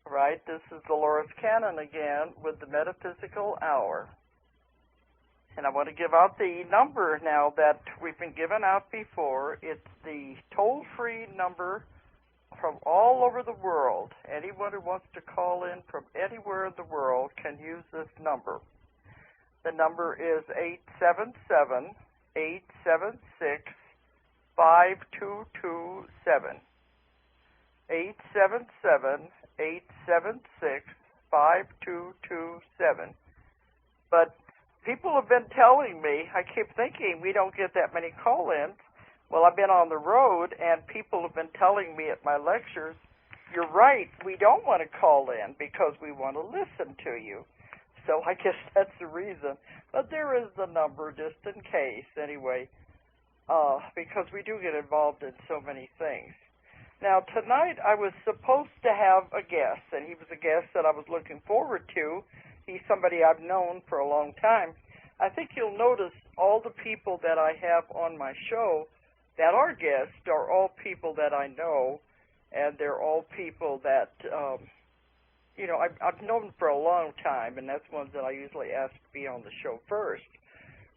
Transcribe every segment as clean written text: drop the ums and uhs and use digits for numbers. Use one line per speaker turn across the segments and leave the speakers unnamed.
Right, this is Dolores Cannon again with the Metaphysical Hour. And I want to give out the number now that we've been given out before. It's the toll-free number from all over the world. Anyone who wants to call in from anywhere in the world can use this number. The number is 877-876-5227. 877-876-5227. But people have been telling me, I keep thinking we don't get that many call-ins. Well, I've been on the road, and people have been telling me at my lectures, you're right, we don't want to call in because we want to listen to you. So I guess that's the reason. But there is the number just in case, anyway, because we do get involved in so many things. Now, tonight I was supposed to have a guest, and he was a guest that I was looking forward to. He's somebody I've known for a long time. I think you'll notice all the people that I have on my show that are guests are all people that I know, and they're all people that, I've known for a long time, and that's ones that I usually ask to be on the show first.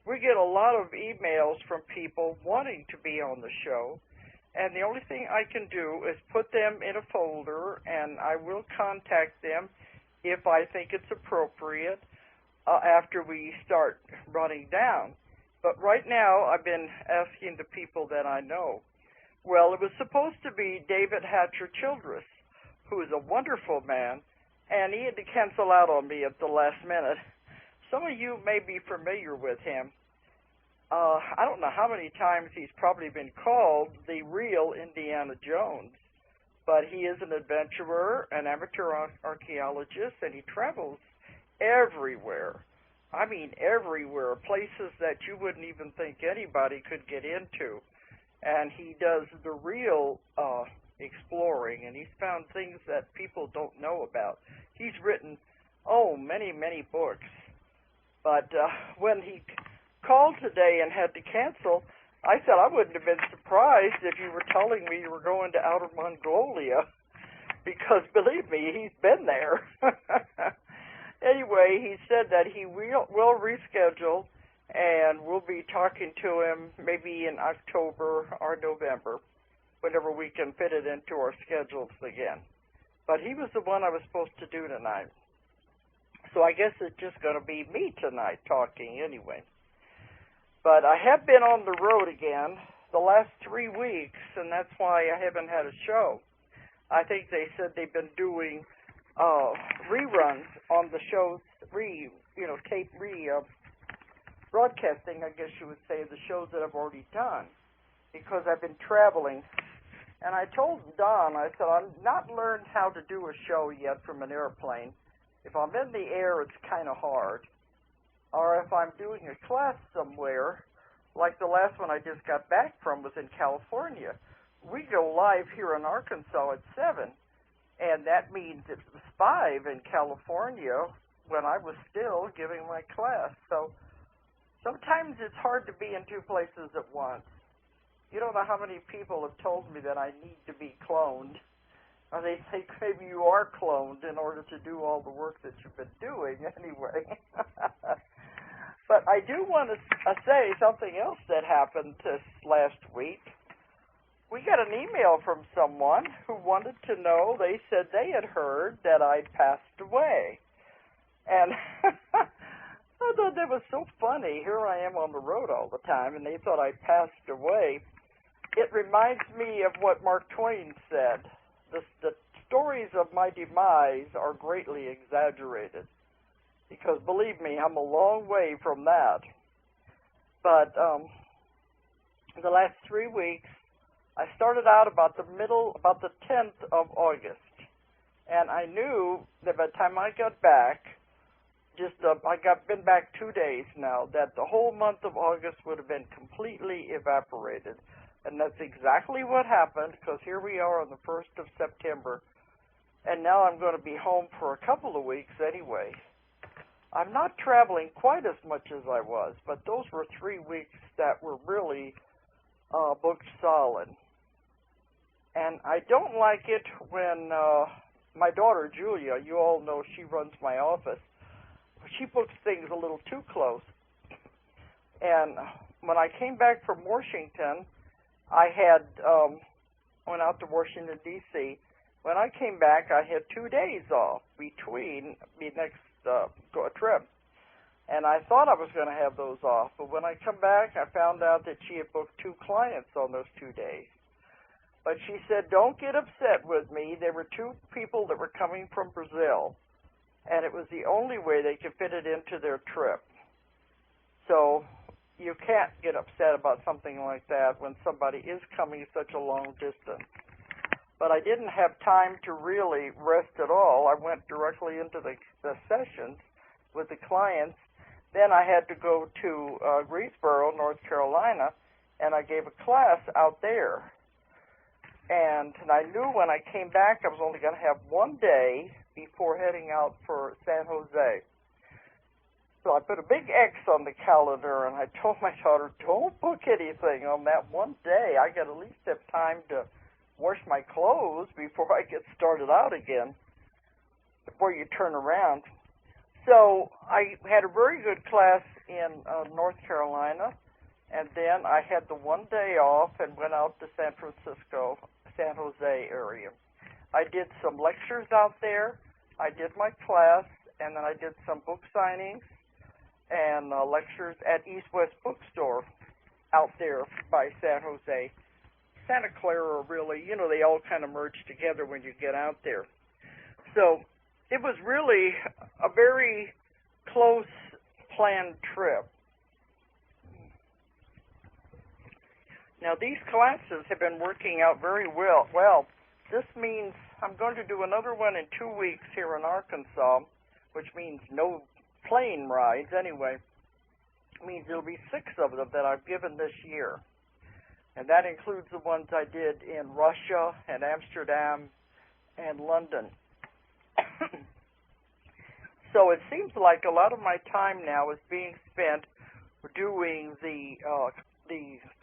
We get a lot of emails from people wanting to be on the show, and the only thing I can do is put them in a folder, and I will contact them if I think it's appropriate after we start running down. But right now, I've been asking the people that I know. Well, it was supposed to be David Hatcher Childress, who is a wonderful man, and he had to cancel out on me at the last minute. Some of you may be familiar with him. I don't know how many times he's probably been called the real Indiana Jones, but he is an adventurer, an amateur archaeologist, and he travels everywhere. I mean everywhere, places that you wouldn't even think anybody could get into. And he does the real exploring, and he's found things that people don't know about. He's written, many, many books. But when he called today and had to cancel, I said I wouldn't have been surprised if you were telling me you were going to Outer Mongolia, because believe me, he's been there. Anyway, he said that he will reschedule, and we'll be talking to him maybe in October or November, whenever we can fit it into our schedules again. But he was the one I was supposed to do tonight. So I guess it's just going to be me tonight talking anyway. But I have been on the road again the last 3 weeks, and that's why I haven't had a show. I think they said they've been doing reruns on the shows, broadcasting, I guess you would say, the shows that I've already done, because I've been traveling. And I told Don, I said, I've not learned how to do a show yet from an airplane. If I'm in the air, it's kind of hard. Or if I'm doing a class somewhere, like the last one I just got back from was in California. We go live here in Arkansas at 7, and that means it was 5 in California when I was still giving my class. So sometimes it's hard to be in two places at once. You don't know how many people have told me that I need to be cloned. Or they think maybe you are cloned in order to do all the work that you've been doing anyway. But I do want to say something else that happened this last week. We got an email from someone who wanted to know, they said they had heard that I'd passed away. And I thought that was so funny. Here I am on the road all the time, and they thought I passed away. It reminds me of what Mark Twain said. The stories of my demise are greatly exaggerated, because believe me, I'm a long way from that. But in the last 3 weeks, I started out about the 10th of August, and I knew that by the time I got back, been back 2 days now, that the whole month of August would have been completely evaporated. And that's exactly what happened, because here we are on the 1st of September, and now I'm going to be home for a couple of weeks anyway. I'm not traveling quite as much as I was, but those were 3 weeks that were really booked solid. And I don't like it when my daughter, Julia, you all know she runs my office. She books things a little too close. And when I came back from Washington, I had went out to Washington, D.C. When I came back, I had 2 days off between the next trip. And I thought I was going to have those off. But when I come back, I found out that she had booked 2 clients on those 2 days. But she said, don't get upset with me. There were 2 people that were coming from Brazil, and it was the only way they could fit it into their trip. So you can't get upset about something like that when somebody is coming such a long distance. But I didn't have time to really rest at all. I went directly into the sessions with the clients. Then I had to go to Greensboro, North Carolina, and I gave a class out there. And I knew when I came back I was only going to have 1 day before heading out for San Jose. So I put a big X on the calendar, and I told my daughter, don't book anything on that 1 day. I got to at least have time to wash my clothes before I get started out again, before you turn around. So I had a very good class in North Carolina, and then I had the 1 day off and went out to San Francisco, San Jose area. I did some lectures out there. I did my class, and then I did some book signings and lectures at East West Bookstore out there by San Jose. Santa Clara, really, you know, they all kind of merge together when you get out there. So it was really a very close planned trip. Now, these classes have been working out very well. Well, this means I'm going to do another one in 2 weeks here in Arkansas, which means no plane rides anyway. It means there'll be 6 of them that I've given this year. And that includes the ones I did in Russia and Amsterdam and London. So it seems like a lot of my time now is being spent doing the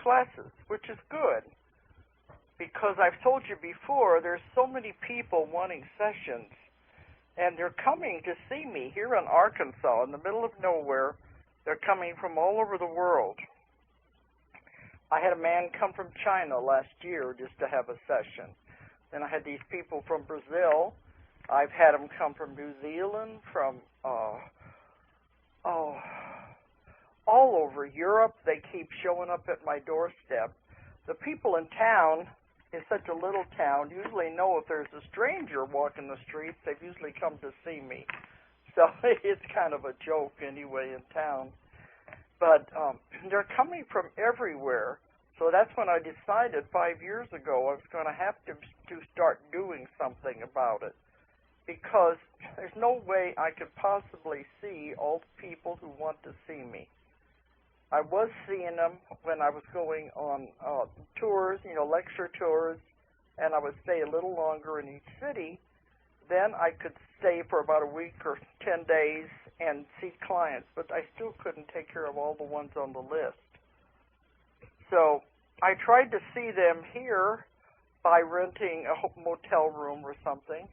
classes, which is good, because I've told you before, there's so many people wanting sessions, and they're coming to see me here in Arkansas, in the middle of nowhere. They're coming from all over the world. I had a man come from China last year just to have a session. Then I had these people from Brazil. I've had them come from New Zealand, from all over Europe. They keep showing up at my doorstep. The people in town, in such a little town, usually know if there's a stranger walking the streets, they've usually come to see me. So it's kind of a joke anyway in town. But they're coming from everywhere. So that's when I decided 5 years ago I was going to have to start doing something about it, because there's no way I could possibly see all the people who want to see me. I was seeing them when I was going on tours, lecture tours, and I would stay a little longer in each city. Then I could stay for about a week or 10 days and see clients, but I still couldn't take care of all the ones on the list. So I tried to see them here by renting a motel room or something,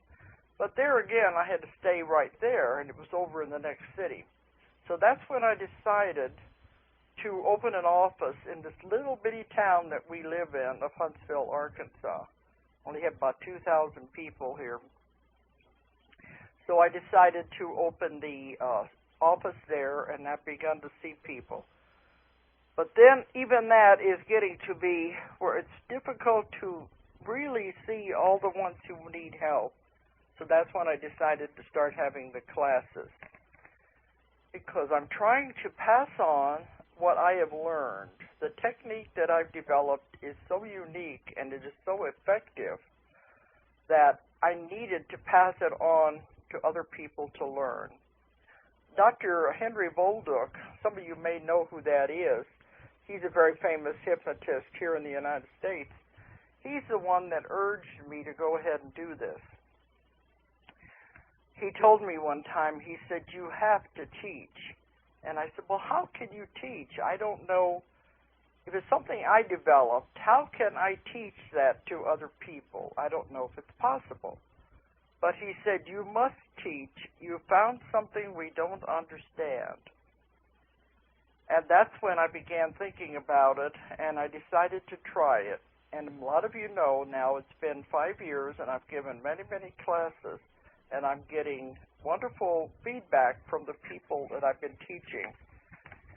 but there again I had to stay right there, and it was over in the next city. So that's when I decided to open an office in this little bitty town that we live in of Huntsville, Arkansas. Only have about 2,000 people here. So I decided to open the office there, and I've begun to see people. But then even that is getting to be where it's difficult to really see all the ones who need help. So that's when I decided to start having the classes, because I'm trying to pass on what I have learned. The technique that I've developed is so unique and it is so effective that I needed to pass it on to other people to learn. Dr. Henry Bolduc, some of you may know who that is. He's a very famous hypnotist here in the United States. He's the one that urged me to go ahead and do this. He told me one time, he said, you have to teach. And I said, well, how can you teach? I don't know. If it's something I developed, how can I teach that to other people? I don't know if it's possible. But he said, you must teach. You found something we don't understand. And that's when I began thinking about it, and I decided to try it. And a lot of you know now it's been 5 years, and I've given many, many classes, and I'm getting wonderful feedback from the people that I've been teaching.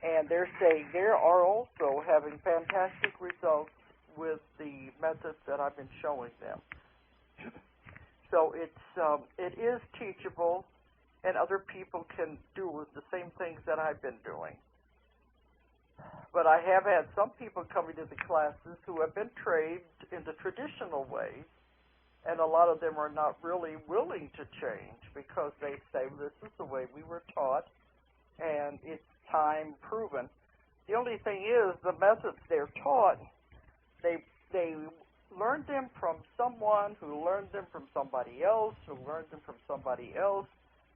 And they're saying they are also having fantastic results with the methods that I've been showing them. So it is teachable, and other people can do the same things that I've been doing. But I have had some people coming to the classes who have been trained in the traditional ways, and a lot of them are not really willing to change because they say, well, this is the way we were taught, and it's time proven. The only thing is the methods they're taught, they learned them from someone who learned them from somebody else, who learned them from somebody else,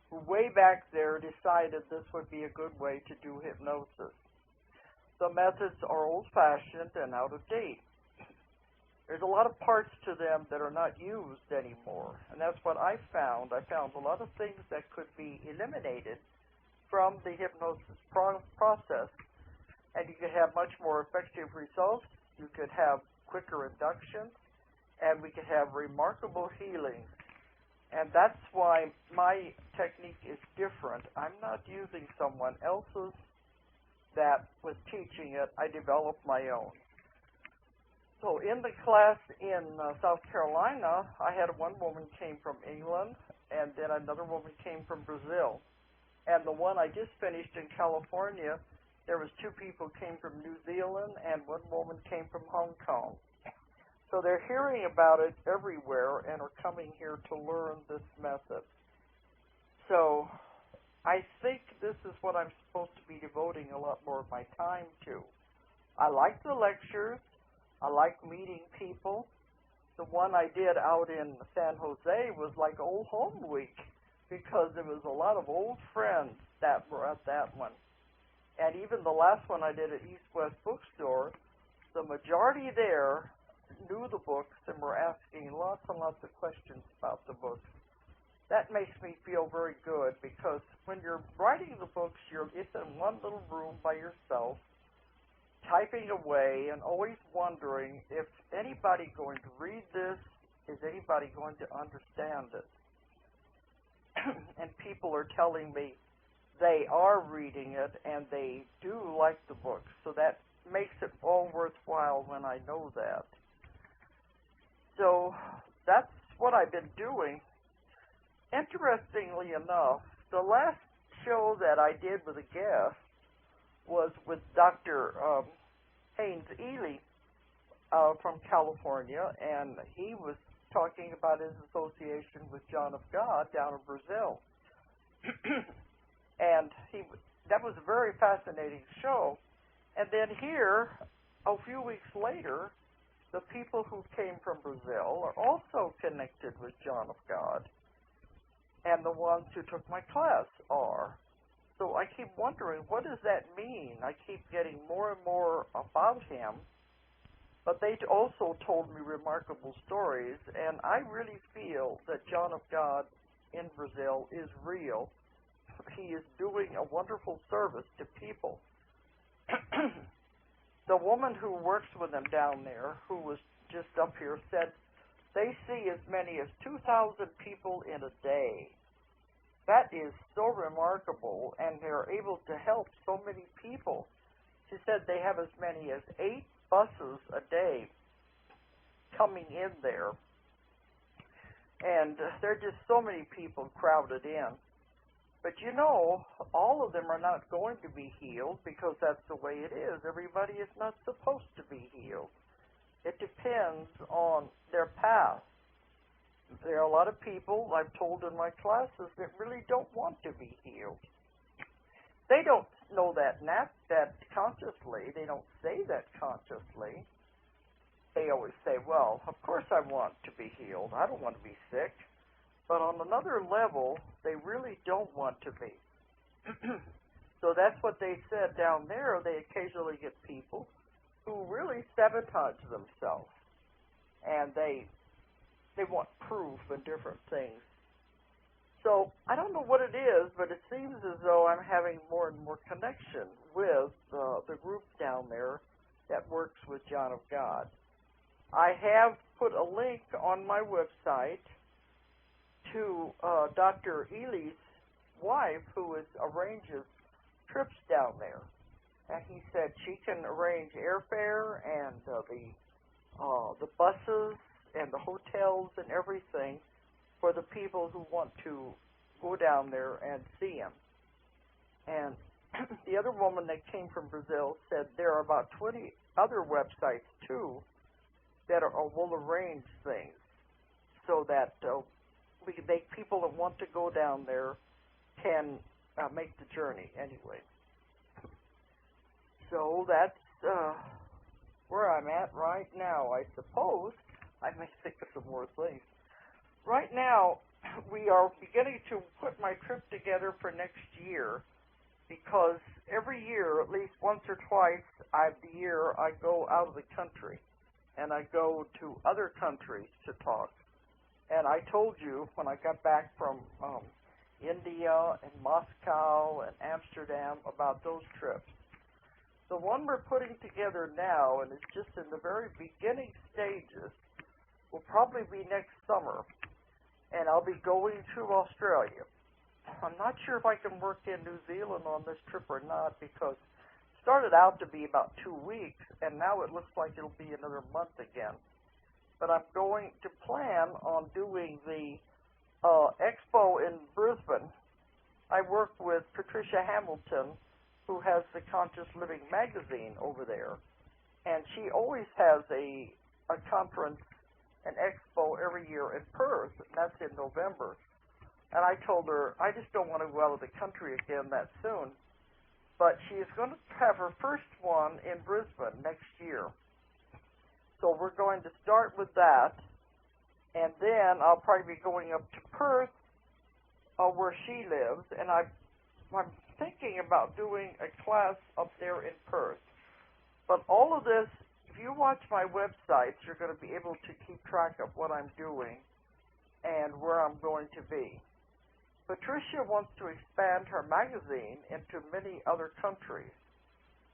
who way back there decided this would be a good way to do hypnosis. The methods are old-fashioned and out of date. There's a lot of parts to them that are not used anymore, and that's what I found. I found a lot of things that could be eliminated from the hypnosis process, and you could have much more effective results. You could have quicker inductions, and we could have remarkable healings. And that's why my technique is different. I'm not using someone else's that was teaching it. I developed my own. So in the class in South Carolina, I had one woman came from England, and then another woman came from Brazil. And the one I just finished in California, there was 2 people came from New Zealand, and 1 woman came from Hong Kong. So they're hearing about it everywhere and are coming here to learn this method. So I think this is what I'm supposed to be devoting a lot more of my time to. I like the lectures. I like meeting people. The one I did out in San Jose was like Old Home Week because there was a lot of old friends that were at that one. And even the last one I did at East West Bookstore, the majority there knew the books and were asking lots and lots of questions about the books. That makes me feel very good because when you're writing the books, you're just in one little room by yourself, typing away and always wondering if anybody going to read this, is anybody going to understand it? And people are telling me they are reading it and they do like the books, so that makes it all worthwhile when I know that. So that's what I've been doing. Interestingly enough, the last show that I did with a guest was with Dr. Haynes Ely from California, and he was talking about his association with John of God down in Brazil. And that was a very fascinating show. And then here, a few weeks later, the people who came from Brazil are also connected with John of God. And the ones who took my class are. So I keep wondering, what does that mean? I keep getting more and more about him, but they also told me remarkable stories, and I really feel that John of God in Brazil is real. He is doing a wonderful service to people. The woman who works with him down there, who was just up here, said they see as many as 2,000 people in a day. That is so remarkable, and they're able to help so many people. She said they have as many as 8 buses a day coming in there. And there are just so many people crowded in. But you know, all of them are not going to be healed because that's the way it is. Everybody is not supposed to be healed. It depends on their path. There are a lot of people, I've told in my classes, that really don't want to be healed. They don't know that consciously. They don't say that consciously. They always say, well, of course I want to be healed. I don't want to be sick. But on another level, they really don't want to be. So that's what they said down there. They occasionally get people who really sabotage themselves. And they want proof and different things. know what it is, but it seems as though I'm having more and more connection with the group down there that works with John of God. I have put a link on my website to Dr. Ely's wife, who arranges trips down there. And he said she can arrange airfare and the buses and the hotels and everything for the people who want to go down there and see him. And the other woman that came from Brazil said there are about 20 other websites, too, that will arrange things so that we can make people that want to go down there can make the journey anyway. So that's where I'm at right now. I suppose I may think of some more things. Right now, we are beginning to put my trip together for next year, because every year, at least once or twice the year, I go out of the country, and I go to other countries to talk. And I told you when I got back from India and Moscow and Amsterdam about those trips. The one we're putting together now, and it's just in the very beginning stages, will probably be next summer, and I'll be going to Australia. I'm not sure if I can work in New Zealand on this trip or not, because it started out to be about 2 weeks, and now it looks like it'll be another month again. But I'm going to plan on doing the expo in Brisbane. I work with Patricia Hamilton, who has the Conscious Living magazine over there, and she always has a conference, an expo every year in Perth, and that's in November. And I told her, I just don't want to go out of the country again that soon. But she is going to have her first one in Brisbane next year. So we're going to start with that, and then I'll probably be going up to Perth, where she lives, and I'm thinking about doing a class up there in Perth. But all of this, if you watch my websites, you're going to be able to keep track of what I'm doing and where I'm going to be. Patricia wants to expand her magazine into many other countries.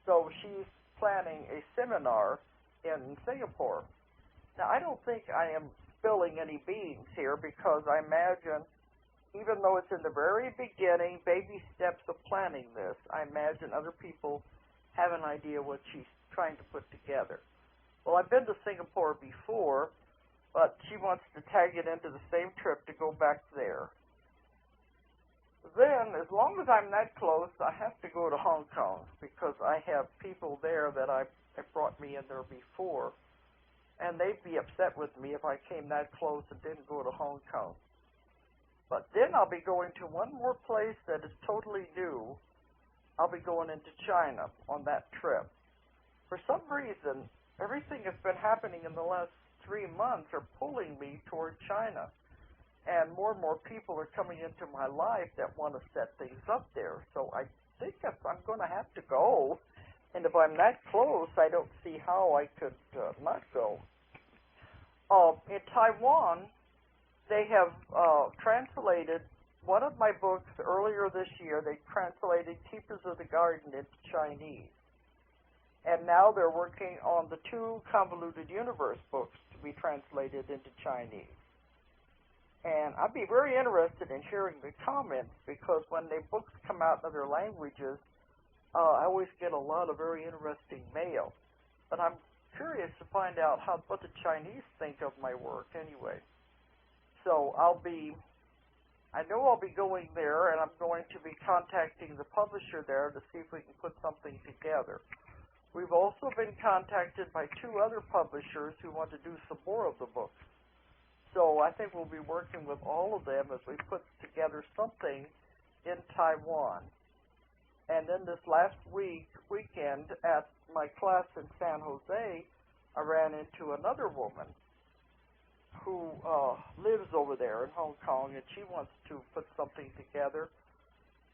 So she's planning a seminar in Singapore. Now, I don't think I am spilling any beans here, because I imagine, even though it's in the very beginning, baby steps of planning this, I imagine other people have an idea what she's trying to put together. Well, I've been to Singapore before, but she wants to tag it into the same trip to go back there. Then, as long as I'm that close, I have to go to Hong Kong, because I have people there that have brought me in there before, and they'd be upset with me if I came that close and didn't go to Hong Kong. But then I'll be going to one more place that is totally new. I'll be going into China on that trip. For some reason, everything that's been happening in the last 3 months are pulling me toward China. And more people are coming into my life that want to set things up there. So I think I'm going to have to go. And if I'm that close, I don't see how I could not go. In Taiwan, they have translated one of my books earlier this year. They translated Keepers of the Garden into Chinese. And now they're working on the 2 Convoluted Universe books to be translated into Chinese. And I'd be very interested in hearing the comments, because when the books come out in other languages, I always get a lot of very interesting mail. But I'm curious to find out what the Chinese think of my work anyway. So I know I'll be going there, and I'm going to be contacting the publisher there to see if we can put something together. We've also been contacted by 2 other publishers who want to do some more of the books. So I think we'll be working with all of them as we put together something in Taiwan. And then this last weekend at my class in San Jose, I ran into another woman who lives over there in Hong Kong, and she wants to put something together.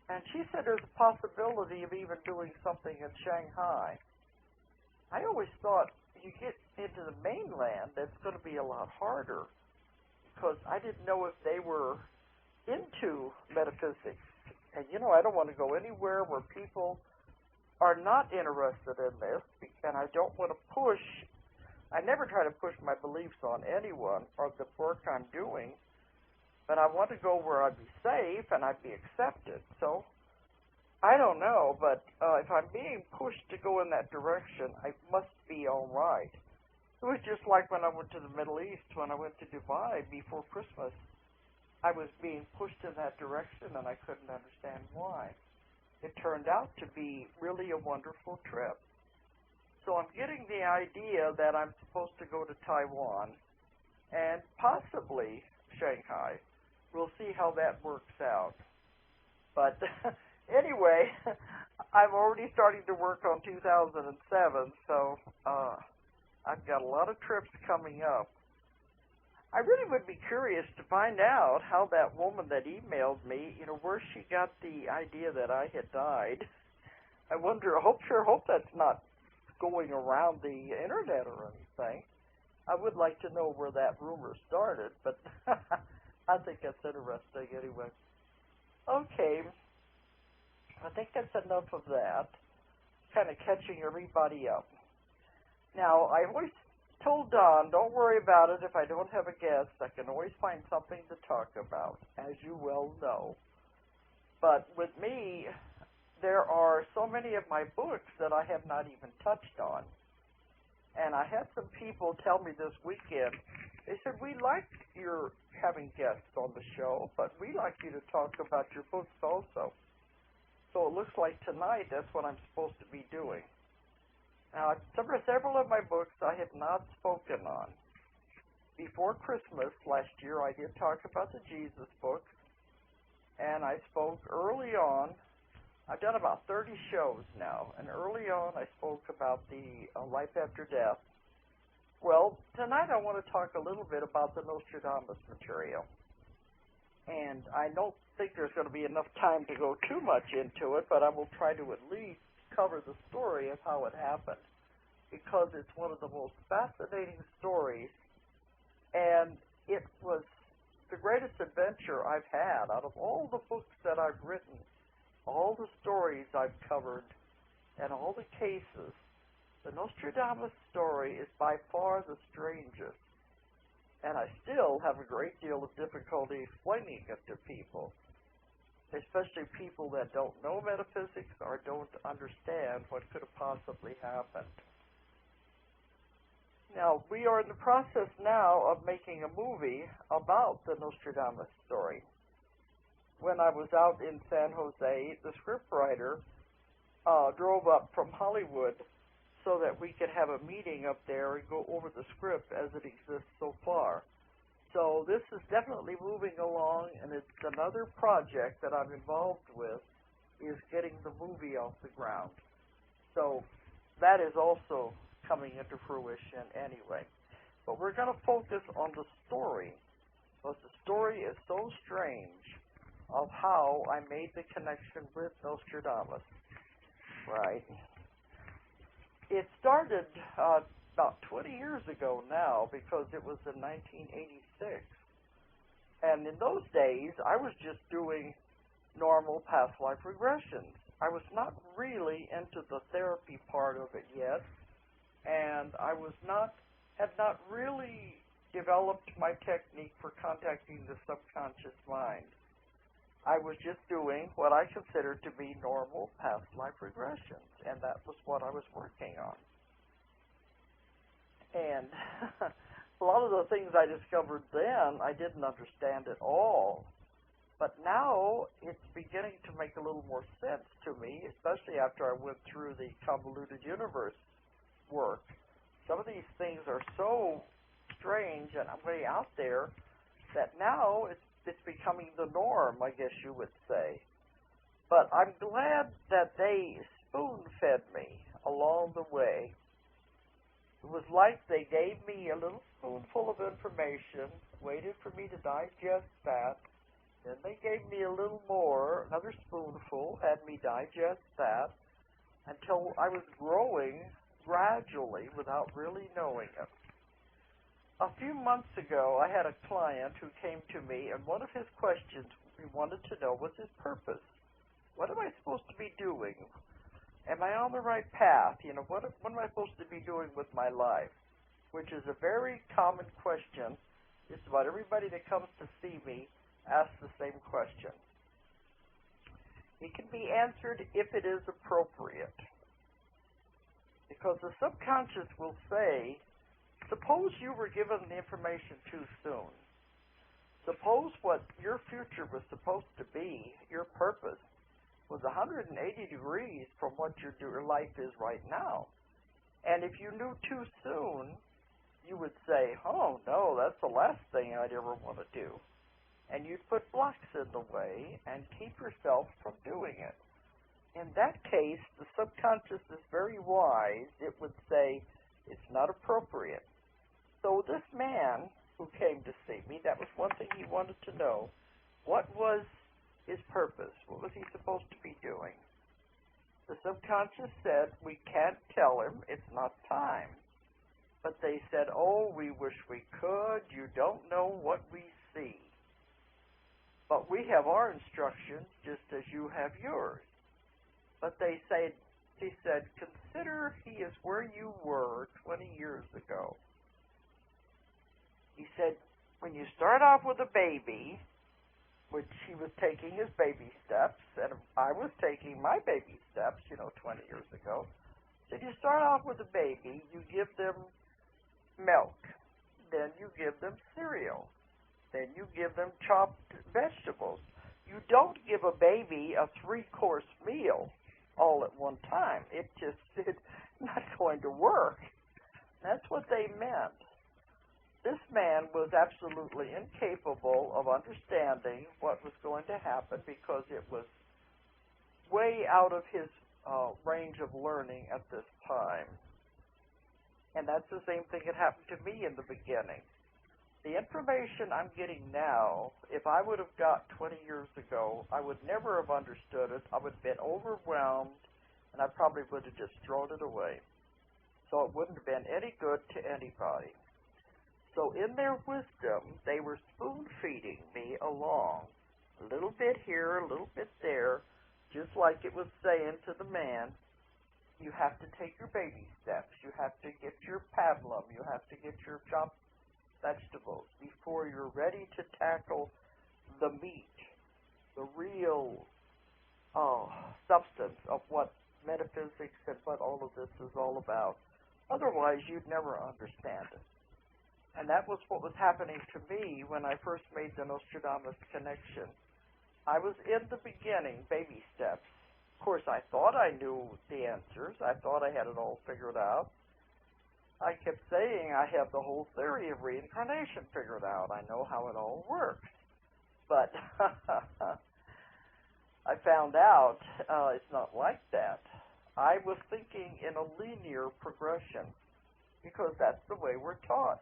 And she said there's a possibility of even doing something in Shanghai. I always thought you get into the mainland, that's going to be a lot harder, because I didn't know if they were into metaphysics. And, I don't want to go anywhere where people are not interested in this, and I don't want to push. I never try to push my beliefs on anyone or the work I'm doing, but I want to go where I'd be safe and I'd be accepted. So, I don't know, but if I'm being pushed to go in that direction, I must be all right. It was just like when I went to the Middle East, when I went to Dubai before Christmas. I was being pushed in that direction, and I couldn't understand why. It turned out to be really a wonderful trip. So I'm getting the idea that I'm supposed to go to Taiwan and possibly Shanghai. We'll see how that works out. But anyway, I'm already starting to work on 2007, so I've got a lot of trips coming up. I really would be curious to find out how that woman that emailed me, where she got the idea that I had died. I sure hope that's not going around the internet or anything. I would like to know where that rumor started, but I think that's interesting anyway. Okay, I think that's enough of that. Kind of catching everybody up. Now, I always told Don, don't worry about it if I don't have a guest. I can always find something to talk about, as you well know. But with me, there are so many of my books that I have not even touched on. And I had some people tell me this weekend, they said, we like your having guests on the show, but we like you to talk about your books also. So it looks like tonight that's what I'm supposed to be doing. Now, several of my books I have not spoken on. Before Christmas last year, I did talk about the Jesus books, and I spoke early on. I've done about 30 shows now, and early on I spoke about the life after death. Well, tonight I want to talk a little bit about the Nostradamus material. And I don't think there's going to be enough time to go too much into it, but I will try to at least cover the story of how it happened, because it's one of the most fascinating stories, and it was the greatest adventure I've had. Out of all the books that I've written, all the stories I've covered, and all the cases, the Nostradamus story is by far the strangest, and I still have a great deal of difficulty explaining it to people, especially people that don't know metaphysics or don't understand what could have possibly happened. Now, we are in the process now of making a movie about the Nostradamus story. When I was out in San Jose, the scriptwriter drove up from Hollywood so that we could have a meeting up there and go over the script as it exists so far. So this is definitely moving along, and it's another project that I'm involved with, is getting the movie off the ground. So that is also coming into fruition anyway. But we're going to focus on the story, because the story is so strange of how I made the connection with Nostradamus, right? It started about 20 years ago now, because it was in 1986. And in those days, I was just doing normal past life regressions. I was not really into the therapy part of it yet, and I had not really developed my technique for contacting the subconscious mind. I was just doing what I considered to be normal past life regressions, and that was what I was working on. And a lot of the things I discovered then, I didn't understand at all. But now it's beginning to make a little more sense to me, especially after I went through the convoluted universe work. Some of these things are so strange and way out there that now it's becoming the norm, I guess you would say. But I'm glad that they spoon-fed me along the way. It was like they gave me a little spoonful of information, waited for me to digest that, then they gave me a little more, another spoonful, had me digest that, until I was growing gradually without really knowing it. A few months ago, I had a client who came to me, and one of his questions we wanted to know was his purpose. What am I supposed to be doing? Am I on the right path? What am I supposed to be doing with my life? Which is a very common question. Just about everybody that comes to see me asks the same question. It can be answered if it is appropriate. Because the subconscious will say, suppose you were given the information too soon. Suppose what your future was supposed to be, your purpose, was 180 degrees from what your life is right now. And if you knew too soon, you would say, oh, no, that's the last thing I'd ever want to do. And you'd put blocks in the way and keep yourself from doing it. In that case, the subconscious is very wise. It would say, it's not appropriate. So this man who came to see me, that was one thing he wanted to know. What was his purpose? What was he supposed to be doing? The subconscious said, we can't tell him. It's not time. But they said, oh, we wish we could. You don't know what we see. But we have our instructions just as you have yours. But he said, consider he is where you were 20 years ago. He said, when you start off with a baby, which he was taking his baby steps, and I was taking my baby steps, 20 years ago. So you start off with a baby, you give them milk, then you give them cereal, then you give them chopped vegetables. You don't give a baby a 3-course meal all at one time. It's not going to work. That's what they meant. This man was absolutely incapable of understanding what was going to happen because it was way out of his range of learning at this time. And that's the same thing that happened to me in the beginning. The information I'm getting now, if I would have got 20 years ago, I would never have understood it. I would have been overwhelmed, and I probably would have just thrown it away. So it wouldn't have been any good to anybody. So in their wisdom, they were spoon-feeding me along, a little bit here, a little bit there, just like it was saying to the man, you have to take your baby steps, you have to get your pablum, you have to get your chopped vegetables before you're ready to tackle the meat, the real substance of what metaphysics and what all of this is all about. Otherwise, you'd never understand it. And that was what was happening to me when I first made the Nostradamus connection. I was in the beginning, baby steps. Of course, I thought I knew the answers. I thought I had it all figured out. I kept saying I have the whole theory of reincarnation figured out. I know how it all works. But I found out it's not like that. I was thinking in a linear progression because that's the way we're taught.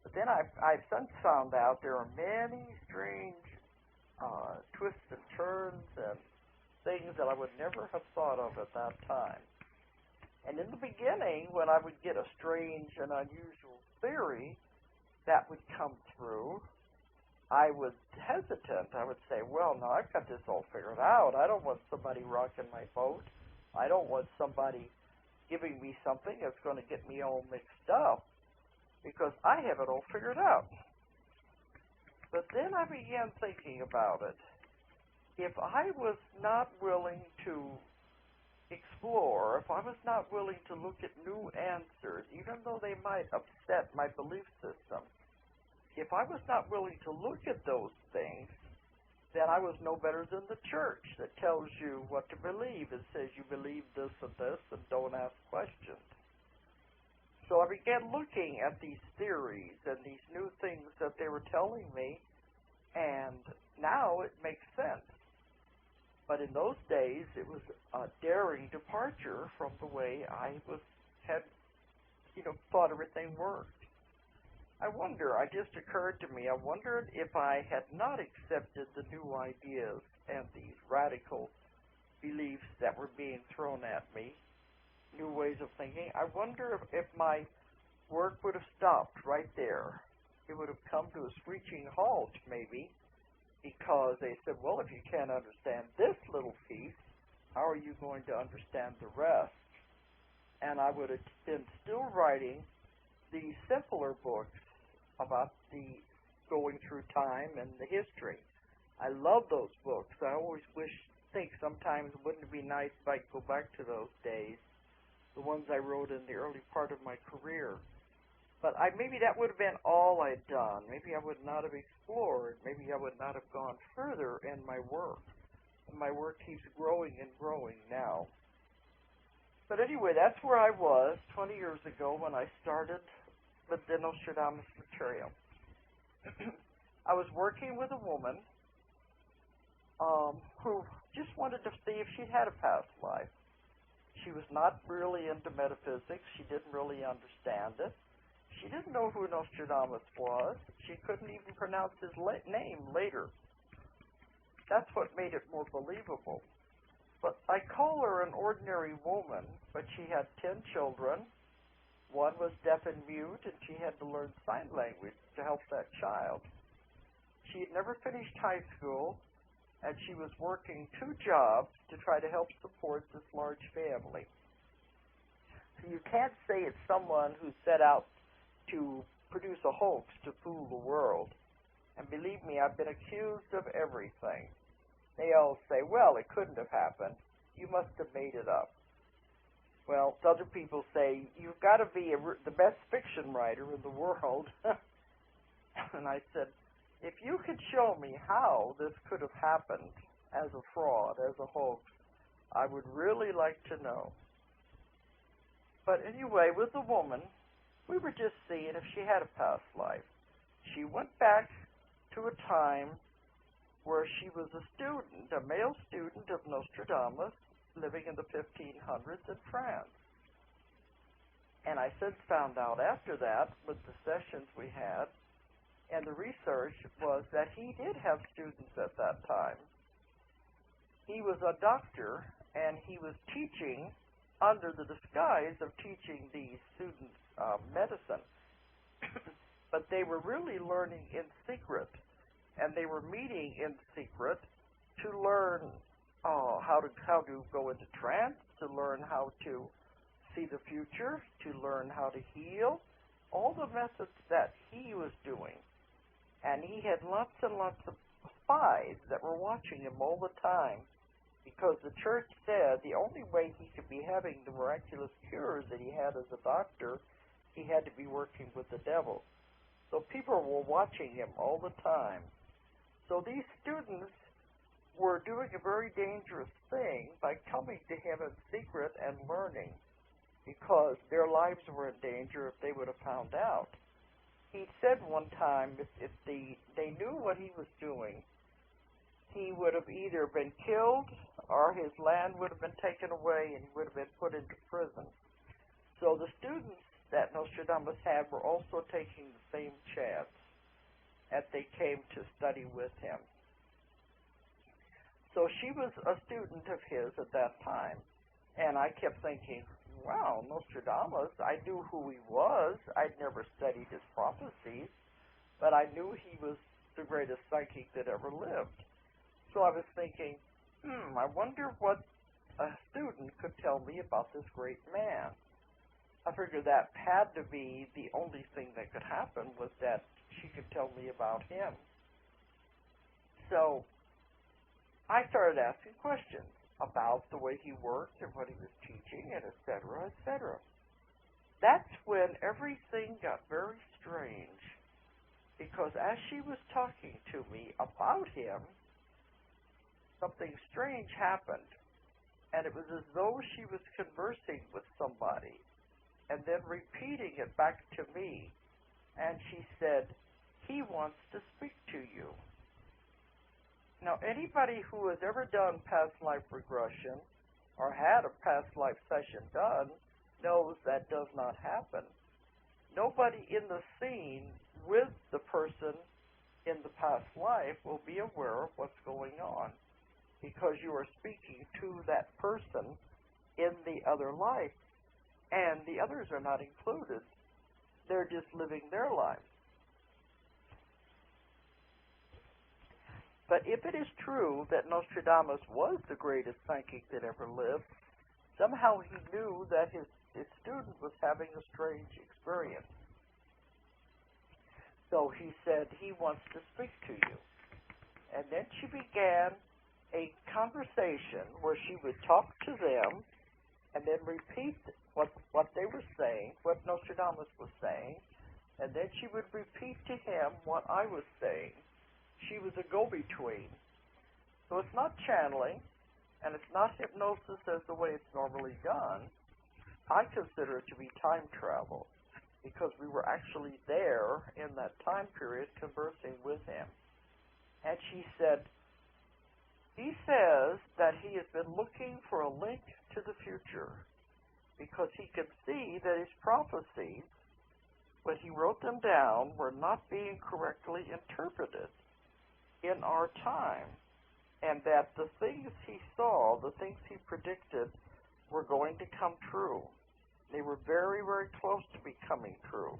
But then I've since found out there are many strange twists and turns and things that I would never have thought of at that time. And in the beginning, when I would get a strange and unusual theory that would come through, I was hesitant. I would say, well, now I've got this all figured out. I don't want somebody rocking my boat. I don't want somebody giving me something that's going to get me all mixed up, because I have it all figured out. But then I began thinking about it. If I was not willing to explore, if I was not willing to look at new answers, even though they might upset my belief system, if I was not willing to look at those things, then I was no better than the church that tells you what to believe. It says you believe this and don't ask questions. So I began looking at these theories and these new things that they were telling me, and now it makes sense. But in those days, it was a daring departure from the way I had thought everything worked. It just occurred to me, I wondered if I had not accepted the new ideas and these radical beliefs that were being thrown at me, new ways of thinking, I wonder if my work would have stopped right there. It would have come to a screeching halt, maybe, because they said, well, if you can't understand this little piece, how are you going to understand the rest? And I would have been still writing the simpler books about the going through time and the history. I love those books. I always think sometimes wouldn't it be nice if I could go back to those days, the ones I wrote in the early part of my career. But maybe that would have been all I'd done. Maybe I would not have explored. Maybe I would not have gone further in my work. And my work keeps growing and growing now. But anyway, that's where I was 20 years ago when I started with the Nostradamus material. I was working with a woman who just wanted to see if she'd had a past life. She was not really into metaphysics. She didn't really understand it. She didn't know who Nostradamus was. She couldn't even pronounce his name later. That's what made it more believable. But I call her an ordinary woman, but she had 10 children. One was deaf and mute, and she had to learn sign language to help that child. She had never finished high school, and she was working 2 jobs to try to help support this large family. So you can't say it's someone who set out to produce a hoax to fool the world. And believe me, I've been accused of everything. They all say, well, it couldn't have happened. You must have made it up. Well, other people say, you've got to be the best fiction writer in the world. And I said, if you could show me how this could have happened as a fraud, as a hoax, I would really like to know. But anyway, with the woman, we were just seeing if she had a past life. She went back to a time where she was a student, a male student of Nostradamus, living in the 1500s in France. And I since found out after that, with the sessions we had, and the research was that he did have students at that time. He was a doctor, and he was teaching under the disguise of teaching these students medicine. But they were really learning in secret, and they were meeting in secret to learn how to go into trance, to learn how to see the future, to learn how to heal, all the methods that he was doing. And he had lots and lots of spies that were watching him all the time, because the church said the only way he could be having the miraculous cures that he had as a doctor, he had to be working with the devil. So people were watching him all the time. So these students were doing a very dangerous thing by coming to him in secret and learning, because their lives were in danger if they would have found out. He said one time if they knew what he was doing, he would have either been killed or his land would have been taken away and he would have been put into prison. So the students that Nostradamus had were also taking the same chance as they came to study with him. So she was a student of his at that time, and I kept thinking, wow, Nostradamus, I knew who he was. I'd never studied his prophecies, but I knew he was the greatest psychic that ever lived. So I was thinking, I wonder what a student could tell me about this great man. I figured that had to be the only thing that could happen, was that she could tell me about him. So I started asking questions about the way he worked and what he was teaching, and et cetera, et cetera. That's when everything got very strange, because as she was talking to me about him, something strange happened, and it was as though she was conversing with somebody and then repeating it back to me, and she said, he wants to speak to you. Now, anybody who has ever done past life regression or had a past life session done knows that does not happen. Nobody in the scene with the person in the past life will be aware of what's going on, because you are speaking to that person in the other life, and the others are not included. They're just living their lives. But if it is true that Nostradamus was the greatest psychic that ever lived, somehow he knew that his student was having a strange experience. So he said he wants to speak to you. And then she began a conversation where she would talk to them and then repeat what they were saying, what Nostradamus was saying, and then she would repeat to him what I was saying. She was a go-between. So it's not channeling, and it's not hypnosis as the way it's normally done. I consider it to be time travel, because we were actually there in that time period conversing with him. And she said, he says that he has been looking for a link to the future because he could see that his prophecies, when he wrote them down, were not being correctly interpreted in our time, and that the things he saw, the things he predicted, were going to come true. They were very, very close to becoming true,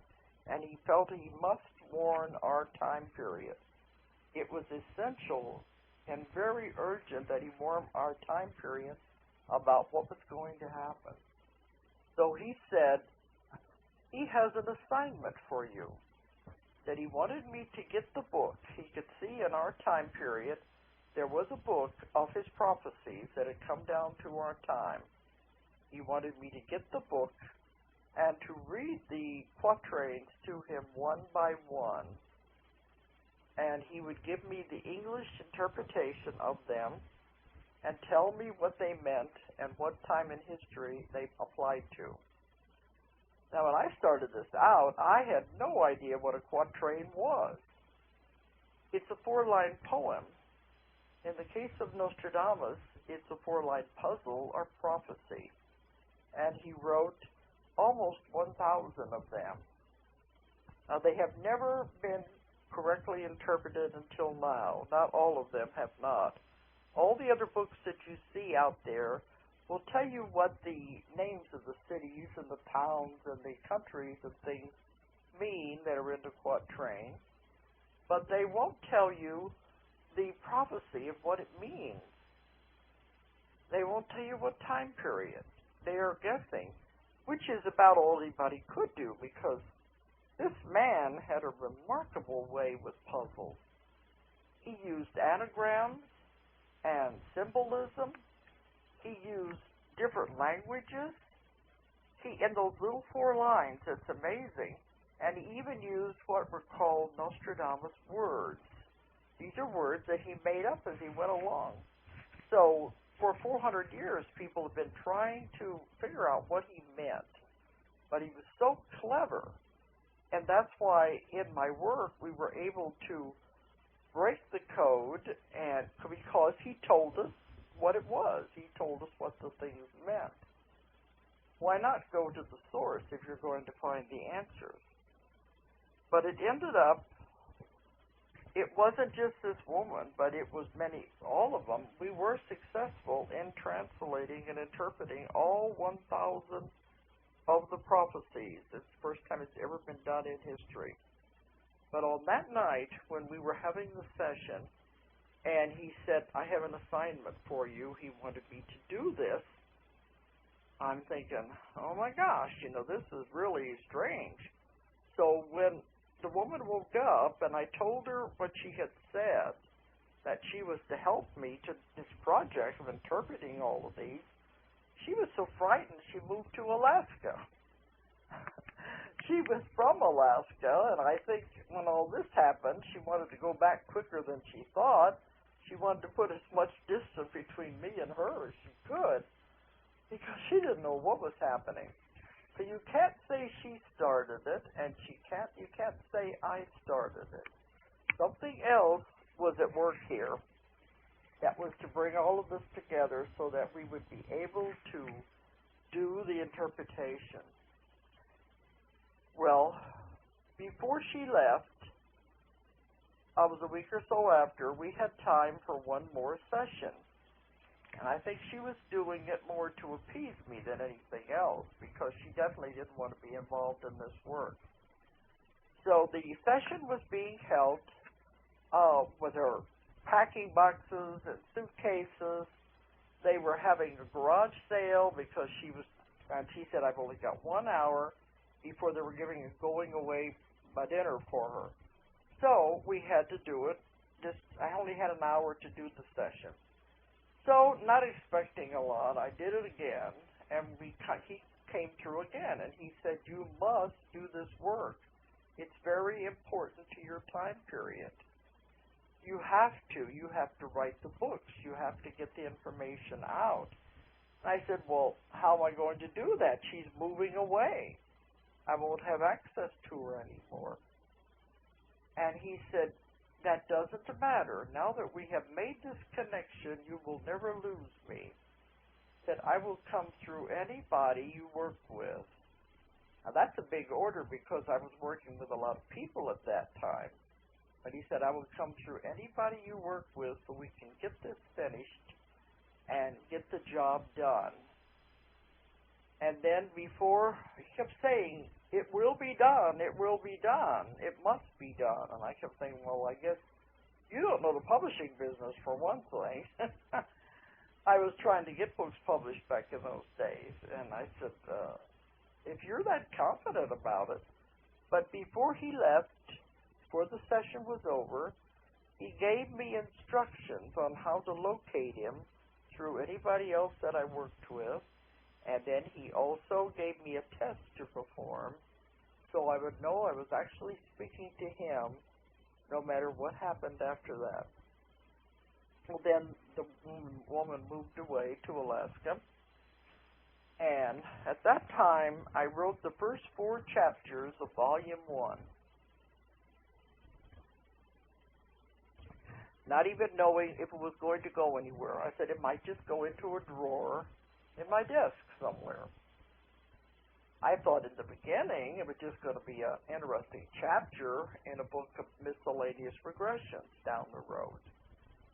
and he felt he must warn our time period. It was essential and very urgent that he warn our time period about what was going to happen. So he said, he has an assignment for you, that he wanted me to get the book. He could see in our time period there was a book of his prophecies that had come down to our time. He wanted me to get the book and to read the quatrains to him one by one. And he would give me the English interpretation of them and tell me what they meant and what time in history they applied to. Now, when I started this out, I had no idea what a quatrain was. It's a 4-line poem. In the case of Nostradamus, it's a 4-line puzzle or prophecy. And he wrote almost 1,000 of them. Now, they have never been correctly interpreted until now. Not all of them have not. All the other books that you see out there will tell you what the names of the cities and the towns and the countries and things mean that are in the quatrain, but they won't tell you the prophecy of what it means. They won't tell you what time period. They are guessing, which is about all anybody could do, because this man had a remarkable way with puzzles. He used anagrams and symbolism. He used different languages. In those little 4 lines, it's amazing. And he even used what were called Nostradamus words. These are words that he made up as he went along. So for 400 years, people have been trying to figure out what he meant. But he was so clever. And that's why in my work we were able to break the code, and because he told us what it was. He told us what the things meant. Why not go to the source if you're going to find the answers? But it ended up, it wasn't just this woman, but it was all of them. We were successful in translating and interpreting all 1,000 of the prophecies. It's the first time it's ever been done in history. But on that night, when we were having the session, and he said, I have an assignment for you. He wanted me to do this. I'm thinking, oh my gosh, this is really strange. So when the woman woke up and I told her what she had said, that she was to help me to this project of interpreting all of these, she was so frightened she moved to Alaska. She was from Alaska, and I think when all this happened, she wanted to go back quicker than she thought. She wanted to put as much distance between me and her as she could, because she didn't know what was happening. So you can't say she started it, and you can't say I started it. Something else was at work here that was to bring all of this together so that we would be able to do the interpretation. Well, before she left, I was a week or so after, we had time for one more session. And I think she was doing it more to appease me than anything else, because she definitely didn't want to be involved in this work. So the session was being held with her packing boxes and suitcases. They were having a garage sale because she said, I've only got 1 hour before they were giving a going away by dinner for her. So we had to do it. I only had an hour to do the session. So, not expecting a lot, I did it again, and he came through again, and he said, you must do this work. It's very important to your time period. You have to write the books. You have to get the information out. And I said, well, how am I going to do that? She's moving away. I won't have access to her anymore. And he said, that doesn't matter. Now that we have made this connection, you will never lose me. That I will come through anybody you work with. Now that's a big order because I was working with a lot of people at that time. But he said, I will come through anybody you work with so we can get this finished and get the job done. And then before, he kept saying, it will be done, it will be done, it must be done. And I kept saying, well, I guess you don't know the publishing business for one thing. I was trying to get books published back in those days. And I said, if you're that confident about it. But before he left, before the session was over, he gave me instructions on how to locate him through anybody else that I worked with. And then he also gave me a test to perform so I would know I was actually speaking to him no matter what happened after that. Well, then the woman moved away to Alaska. And at that time, I wrote the first 4 chapters of Volume 1. Not even knowing if it was going to go anywhere. I said it might just go into a drawer in my desk somewhere. I thought in the beginning it was just going to be an interesting chapter in a book of miscellaneous regressions down the road.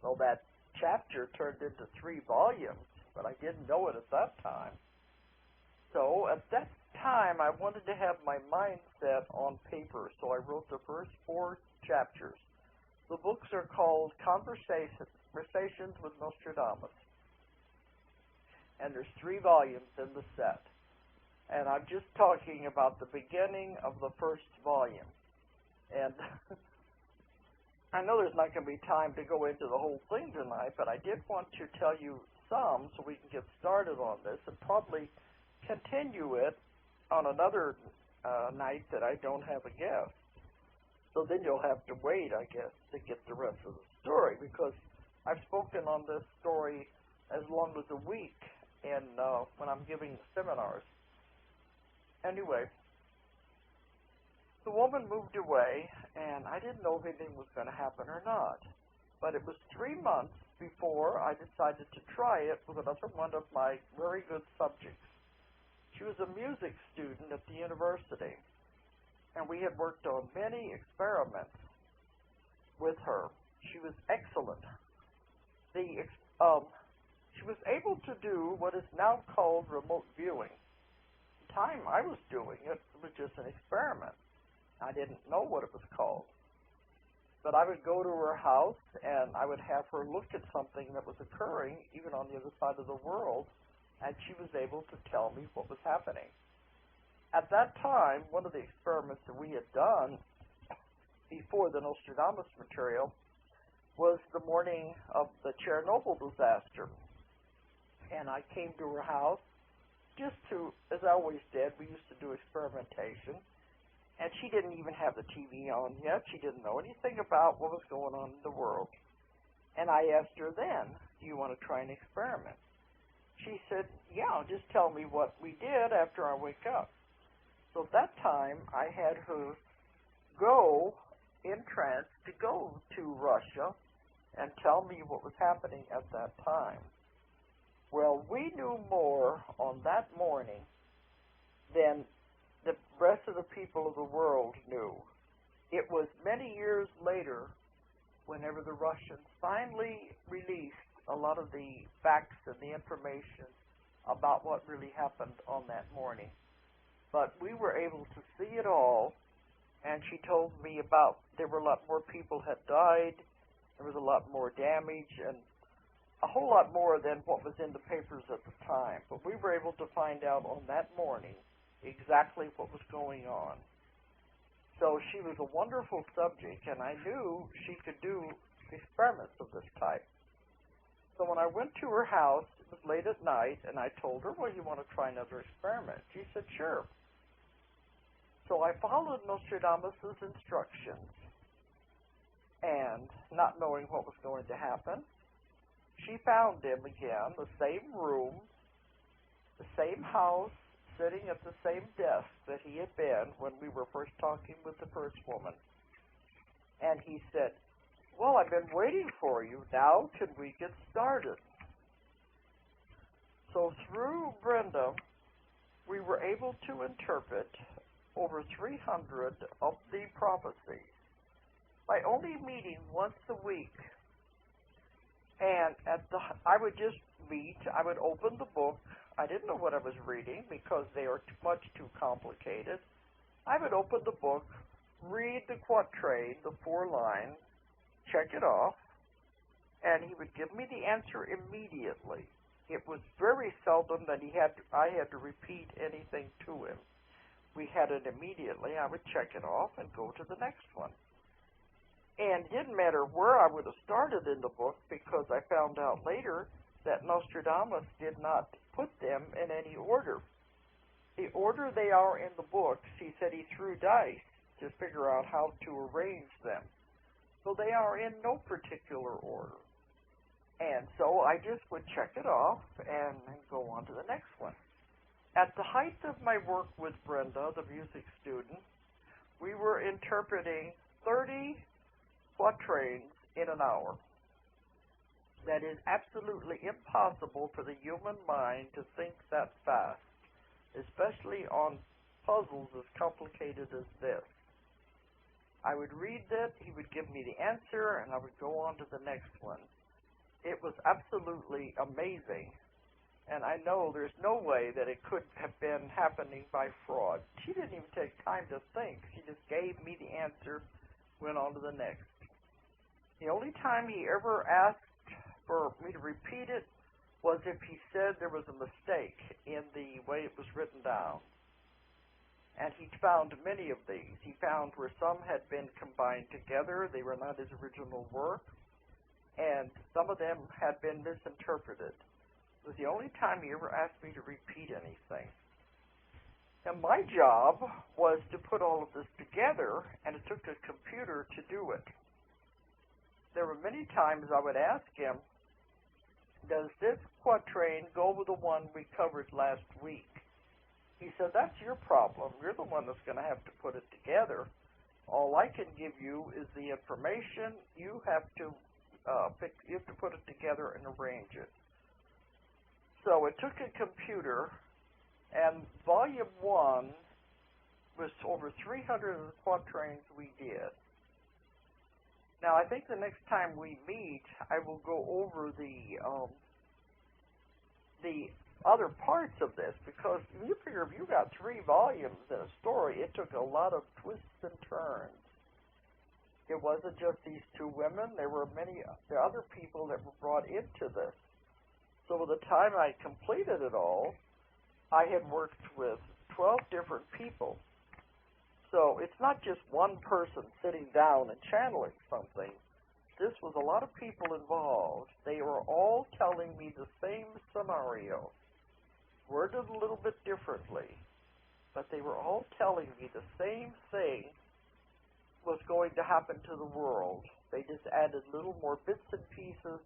Well, that chapter turned into 3 volumes, but I didn't know it at that time. So at that time, I wanted to have my mindset on paper, so I wrote the first 4 chapters. The books are called Conversations with Nostradamus. And there's 3 volumes in the set. And I'm just talking about the beginning of the first volume. And I know there's not going to be time to go into the whole thing tonight, but I did want to tell you some so we can get started on this and probably continue it on another night that I don't have a guest. So then you'll have to wait, I guess, to get the rest of the story, because I've spoken on this story as long as a week when I'm giving seminars. Anyway, the woman moved away, and I didn't know if anything was going to happen or not. But it was 3 months before I decided to try it with another one of my very good subjects. She was a music student at the university, and we had worked on many experiments with her. She was excellent. She was able to do what is now called remote viewing. The time I was doing it, it was just an experiment. I didn't know what it was called. But I would go to her house, and I would have her look at something that was occurring, even on the other side of the world, and she was able to tell me what was happening. At that time, one of the experiments that we had done before the Nostradamus material was the morning of the Chernobyl disaster. And I came to her house just to, as I always did, we used to do experimentation. And she didn't even have the TV on yet. She didn't know anything about what was going on in the world. And I asked her then, do you want to try an experiment? She said, yeah, just tell me what we did after I wake up. So at that time, I had her go in trance to go to Russia and tell me what was happening at that time. Well, we knew more on that morning than the rest of the people of the world knew. It was many years later, whenever the Russians finally released a lot of the facts and the information about what really happened on that morning. But we were able to see it all, and she told me about there were a lot more people had died, There was a lot more damage and a whole lot more than what was in the papers at the time. But we were able to find out on that morning exactly what was going on. So she was a wonderful subject, and I knew she could do experiments of this type. So when I went to her house, it was late at night, and I told her, well, you want to try another experiment? She said, sure. So I followed Nostradamus' instructions, and not knowing what was going to happen, she found him again, the same room, the same house, sitting at the same desk that he had been when we were first talking with the first woman. And he said, well, I've been waiting for you. Now can we get started? So through Brenda, we were able to interpret over 300 of the prophecies by only meeting once a week. And I would just meet, I would open the book. I didn't know what I was reading because they are much too complicated. I would open the book, read the quatrain, the 4 lines, check it off, and he would give me the answer immediately. It was very seldom that I had to repeat anything to him. We had it immediately. I would check it off and go to the next one. And it didn't matter where I would have started in the book, because I found out later that Nostradamus did not put them in any order. The order they are in the books, he said he threw dice to figure out how to arrange them. So they are in no particular order. And so I just would check it off and go on to the next one. At the height of my work with Brenda, the music student, we were interpreting 30 quatrains in an hour. That is absolutely impossible for the human mind to think that fast, especially on puzzles as complicated as this. I would read it, he would give me the answer, and I would go on to the next one. It was absolutely amazing, and I know there's no way that it could have been happening by fraud. She didn't even take time to think. She just gave me the answer, went on to the next. The only time he ever asked for me to repeat it was if he said there was a mistake in the way it was written down. And he found many of these. He found where some had been combined together. They were not his original work. And some of them had been misinterpreted. It was the only time he ever asked me to repeat anything. And my job was to put all of this together, and it took a computer to do it. There were many times I would ask him, does this quatrain go with the one we covered last week? He said, that's your problem. You're the one that's going to have to put it together. All I can give you is the information. You have to put it together and arrange it. So it took a computer, and volume 1 was over 300 of the quatrains we did. Now, I think the next time we meet, I will go over the other parts of this, because you figure if you got 3 volumes in a story, it took a lot of twists and turns. It wasn't just these 2 women. There were many other people that were brought into this. So by the time I completed it all, I had worked with 12 different people. So it's not just one person sitting down and channeling something. This was a lot of people involved. They were all telling me the same scenario, worded a little bit differently, but they were all telling me the same thing was going to happen to the world. They just added little more bits and pieces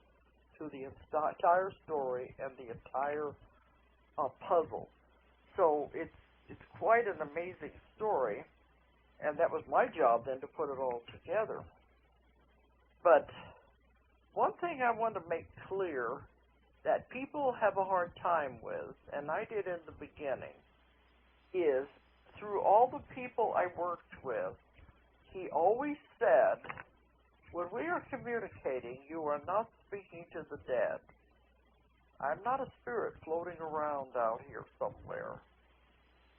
to the entire story and the entire puzzle. So it's quite an amazing story, and that was my job then to put it all together. But one thing I want to make clear that people have a hard time with, and I did in the beginning, is through all the people I worked with, he always said, when we are communicating, you are not speaking to the dead. I'm not a spirit floating around out here somewhere.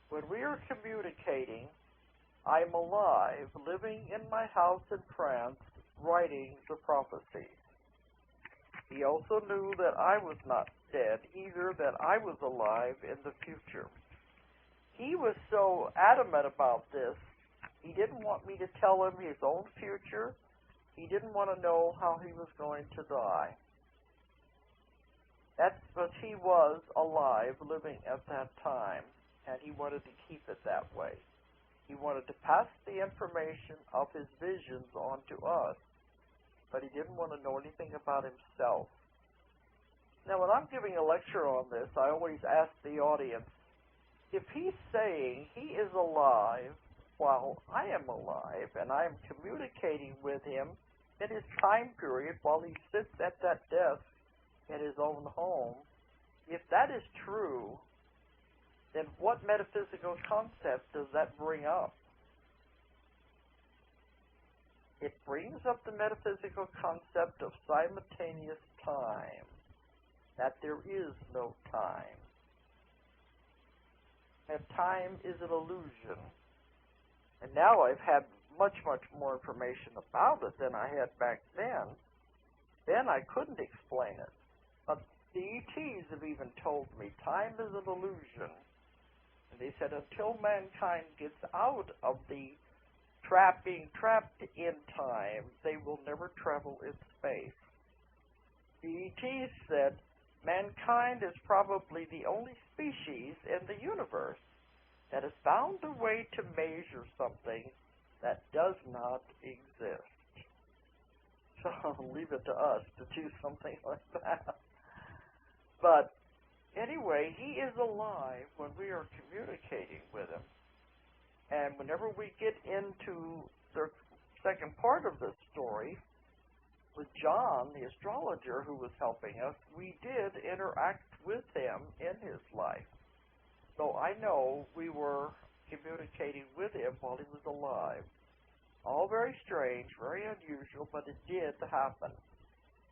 When we are communicating, I'm alive, living in my house in France, writing the prophecies. He also knew that I was not dead, either that I was alive in the future. He was so adamant about this, he didn't want me to tell him his own future. He didn't want to know how he was going to die. That's because he was alive, living at that time, and he wanted to keep it that way. He wanted to pass the information of his visions on to us, but he didn't want to know anything about himself. Now, when I'm giving a lecture on this, I always ask the audience, if he's saying he is alive while I am alive, and I am communicating with him in his time period while he sits at that desk in his own home, if that is true, then what metaphysical concept does that bring up? It brings up the metaphysical concept of simultaneous time, that there is no time. And time is an illusion. And now I've had much, much more information about it than I had back then. Then I couldn't explain it. But the ETs have even told me time is an illusion. And they said until mankind gets out of the being trapped in time, they will never travel in space. The ETs said mankind is probably the only species in the universe that has found a way to measure something that does not exist. So I'll leave it to us to do something like that. But anyway, he is alive when we are communicating with him. And whenever we get into the second part of this story, with John, the astrologer who was helping us, we did interact with him in his life. So I know we were communicating with him while he was alive. All very strange, very unusual, but it did happen.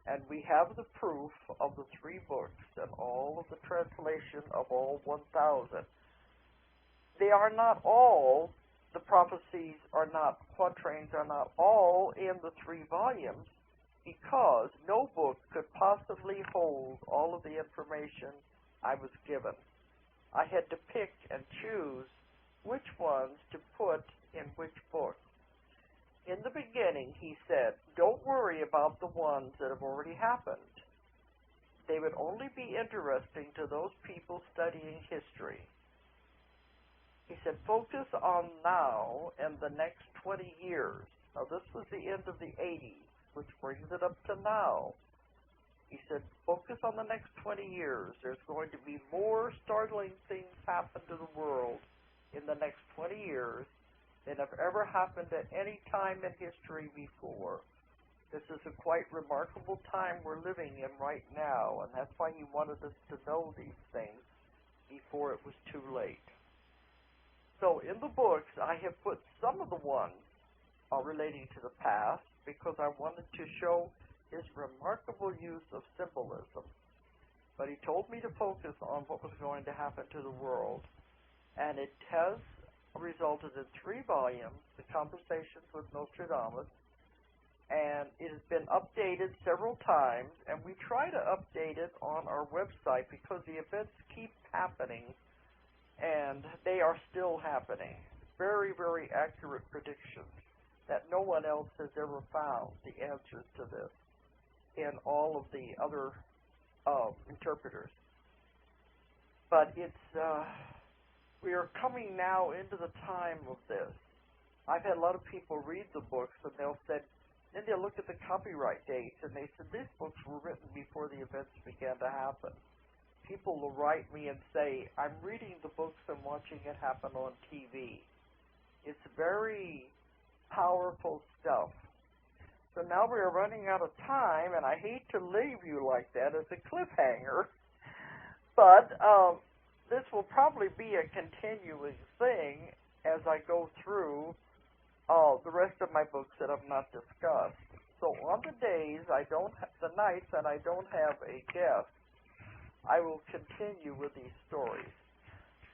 And we have the proof of the 3 books and all of the translation of all 1,000. They are not all, the prophecies are not, quatrains are not all in the 3 volumes, because no book could possibly hold all of the information I was given. I had to pick and choose which ones to put in which book. In the beginning, he said, don't worry about the ones that have already happened. They would only be interesting to those people studying history. He said, focus on now and the next 20 years. Now, this was the end of the 80s, which brings it up to now. He said, focus on the next 20 years. There's going to be more startling things happen to the world in the next 20 years than have ever happened at any time in history before. This is a quite remarkable time we're living in right now, and that's why he wanted us to know these things before it was too late. So in the books, I have put some of the ones relating to the past because I wanted to show his remarkable use of symbolism. But he told me to focus on what was going to happen to the world. And it has resulted in 3 volumes, The Conversations with Nostradamus, and it has been updated several times, and we try to update it on our website because the events keep happening, and they are still happening. Very, very accurate predictions that no one else has ever found the answers to this in all of the other interpreters. But it's we are coming now into the time of this. I've had a lot of people read the books, and they'll look at the copyright dates, and they said these books were written before the events began to happen. People will write me and say, I'm reading the books and watching it happen on TV. It's very powerful stuff. So now we are running out of time, and I hate to leave you like that as a cliffhanger, but this will probably be a continuing thing as I go through the rest of my books that I've not discussed. So on the days the nights that I don't have a guest, I will continue with these stories.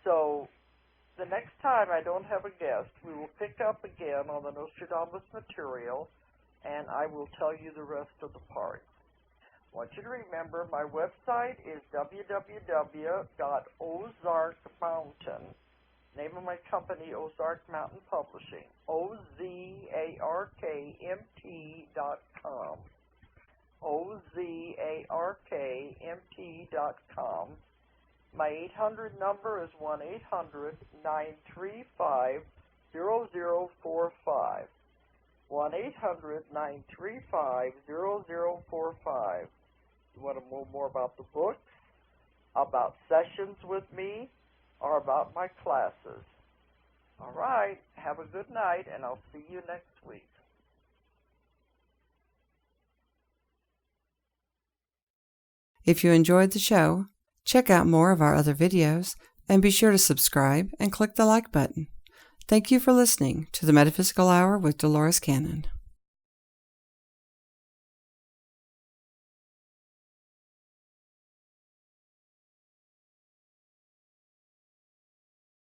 So the next time I don't have a guest, we will pick up again on the Nostradamus material, and I will tell you the rest of the parts. I want you to remember my website is www.ozarkmountain. Name of my company, Ozark Mountain Publishing. OZARKMT.com. OZARKMT.com. My 800 number is 1-800-935-0045. 1-800-935-0045. You want to know more about the books, about sessions with me, or about my classes. All right, have a good night, and I'll see you next week.
If you enjoyed the show, check out more of our other videos, and be sure to subscribe and click the like button. Thank you for listening to the Metaphysical Hour with Dolores Cannon.